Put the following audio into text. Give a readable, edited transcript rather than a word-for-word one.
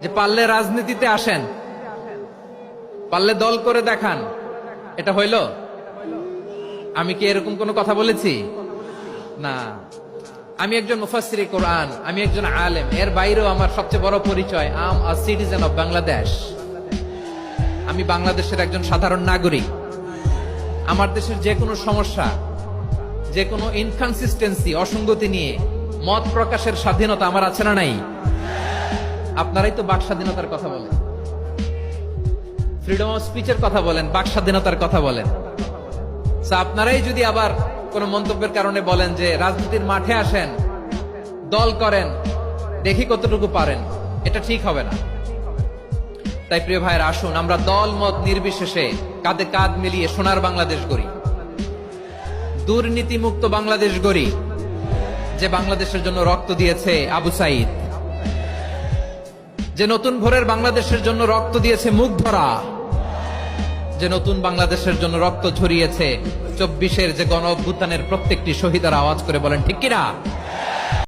যে পারলে রাজনীতিতে আসেন, পারলে দল করে দেখান, এটা হইল? আমি কি এরকম কোনো কথা বলেছি? না। আমি একজন মুফাসসিরে কোরআন, আমি একজন আলেম, এর বাইরেও আমার সবচেয়ে বড় পরিচয় I am a citizen of Bangladesh. আমি বাংলাদেশের একজন সাধারণ নাগরিক। আমার দেশের যে কোনো সমস্যা, যে কোনো ইনকনসিস্টেন্সি, অসঙ্গতি নিয়ে মত প্রকাশের স্বাধীনতা আমার আছে না নাই? আপনারাই তো বাক স্বাধীনতার কথা বলেন, ফ্রিডম অফ স্পিচের কথা বলেন, বাক স্বাধীনতার কথা বলেন। আপনারাই যদি আবার কোন মন্তব্যের কারণে বলেন যে রাজনীতির মাঠে আসেন, দল করেন, দেখি কতটুকু পারেন, এটা ঠিক হবে না। তাই প্রিয় ভাইয়ের, আসুন আমরা দল মত নির্বিশেষে কাঁধে কাঁধ মিলিয়ে সোনার বাংলাদেশ গড়ি, দুর্নীতি মুক্ত বাংলাদেশ গড়ি, যে বাংলাদেশের জন্য রক্ত দিয়েছে আবু সাইদ, যে নতুন ভোরের বাংলাদেশের জন্য রক্ত দিয়েছে মুগ্ধরা, যে নতুন বাংলাদেশের জন্য রক্ত ঝরিয়েছে 24-এর যে গণ অভ্যুত্থানের প্রত্যেকটি শহীদের। আওয়াজ করে বলেন ঠিক কিনা?